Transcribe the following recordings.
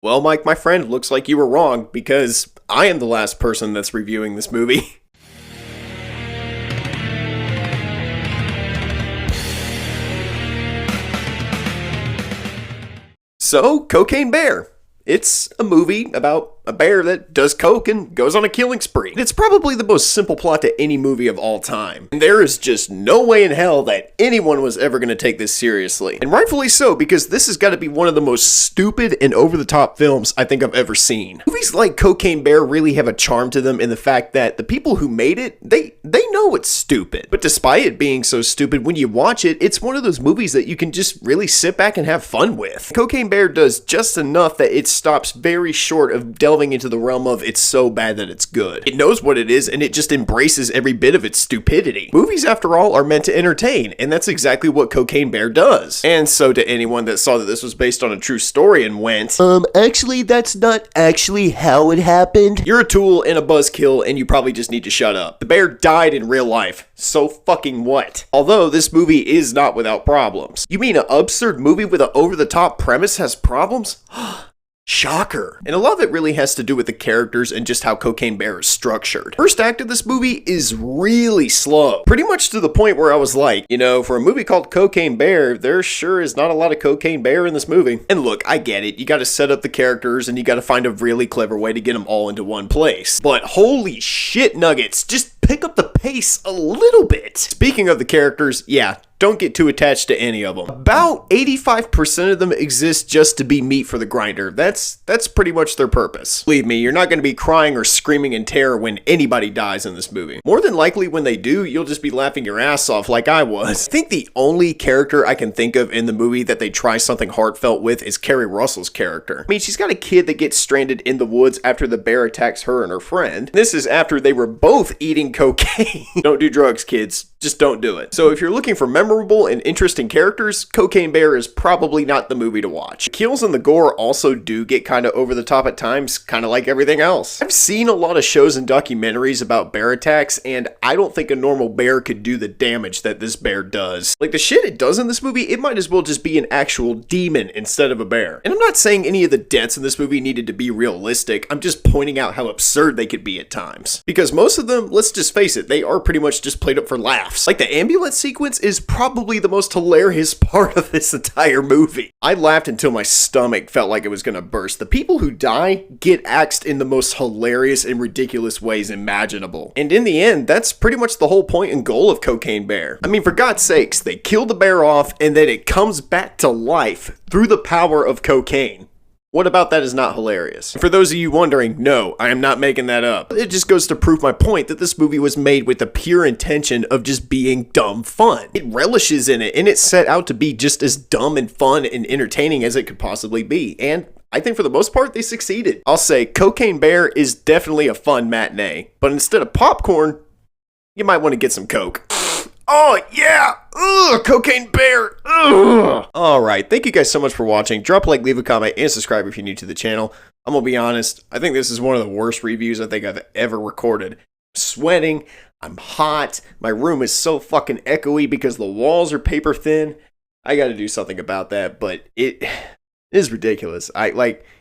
Well, Mike, my friend, looks like you were wrong, because I am the last person that's reviewing this movie. So, Cocaine Bear. It's a movie about a bear that does coke and goes on a killing spree. It's probably the most simple plot to any movie of all time. And there is just no way in hell that anyone was ever going to take this seriously. And rightfully so, because this has got to be one of the most stupid and over-the-top films I think I've ever seen. Movies like Cocaine Bear really have a charm to them in the fact that the people who made it, they know it's stupid. But despite it being so stupid, when you watch it, it's one of those movies that you can just really sit back and have fun with. Cocaine Bear does just enough that it stops very short of delving into the realm of it's so bad that it's good. It knows what it is and it just embraces every bit of its stupidity. Movies, after all, are meant to entertain, and that's exactly what Cocaine Bear does. And so to anyone that saw that this was based on a true story and went, actually that's not actually how it happened, you're a tool and a buzzkill and you probably just need to shut up. The bear died in real life, so fucking what? Although this movie is not without problems. You mean an absurd movie with an over-the-top premise has problems? Shocker. And a lot of it really has to do with the characters and just how Cocaine Bear is structured. First act of this movie is really slow. Pretty much to the point where I was like, you know, for a movie called Cocaine Bear, there sure is not a lot of Cocaine Bear in this movie. And look, I get it. You gotta set up the characters and you gotta find a really clever way to get them all into one place. But holy shit nuggets, just pick up the pace a little bit. Speaking of the characters, yeah, don't get too attached to any of them. About 85% of them exist just to be meat for the grinder. That's pretty much their purpose. Believe me, you're not going to be crying or screaming in terror when anybody dies in this movie. More than likely, when they do, you'll just be laughing your ass off like I was. I think the only character I can think of in the movie that they try something heartfelt with is Kerry Russell's character. I mean, she's got a kid that gets stranded in the woods after the bear attacks her and her friend. This is after they were both eating cocaine. Don't do drugs, kids. Just don't do it. So if you're looking for memorable and interesting characters, Cocaine Bear is probably not the movie to watch. The kills and the gore also do get kind of over the top at times, kind of like everything else. I've seen a lot of shows and documentaries about bear attacks, and I don't think a normal bear could do the damage that this bear does. Like the shit it does in this movie, it might as well just be an actual demon instead of a bear. And I'm not saying any of the deaths in this movie needed to be realistic, I'm just pointing out how absurd they could be at times. Because most of them, let's just face it, they are pretty much just played up for laughs. Like the ambulance sequence is probably the most hilarious part of this entire movie. I laughed until my stomach felt like it was gonna burst. The people who die get axed in the most hilarious and ridiculous ways imaginable. And in the end, that's pretty much the whole point and goal of Cocaine Bear. I mean, for God's sakes, they kill the bear off and then it comes back to life through the power of cocaine. What about that is not hilarious? For those of you wondering, no, I am not making that up. It just goes to prove my point that this movie was made with the pure intention of just being dumb fun. It relishes in it, and it's set out to be just as dumb and fun and entertaining as it could possibly be. And I think for the most part, they succeeded. I'll say Cocaine Bear is definitely a fun matinee, but instead of popcorn, you might want to get some Coke. Oh, yeah! Ugh, Cocaine Bear! Ugh! Alright, thank you guys so much for watching. Drop a like, leave a comment, and subscribe if you're new to the channel. I'm gonna be honest, I think this is one of the worst reviews I think I've ever recorded. I'm sweating, I'm hot, my room is so fucking echoey because the walls are paper thin. I gotta do something about that, but it is ridiculous.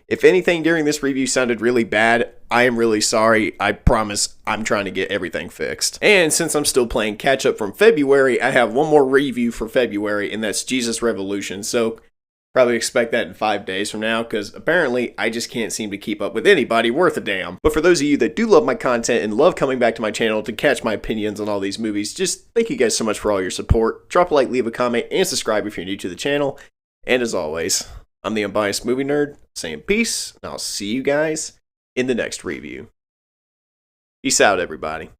If anything during this review sounded really bad, I am really sorry. I promise I'm trying to get everything fixed. And since I'm still playing catch up from February, I have one more review for February, and that's Jesus Revolution. So probably expect that in 5 days from now, because apparently I just can't seem to keep up with anybody worth a damn. But for those of you that do love my content and love coming back to my channel to catch my opinions on all these movies, just thank you guys so much for all your support. Drop a like, leave a comment, and subscribe if you're new to the channel. And as always, I'm the Unbiased Movie Nerd, saying peace, and I'll see you guys in the next review. Peace out, everybody.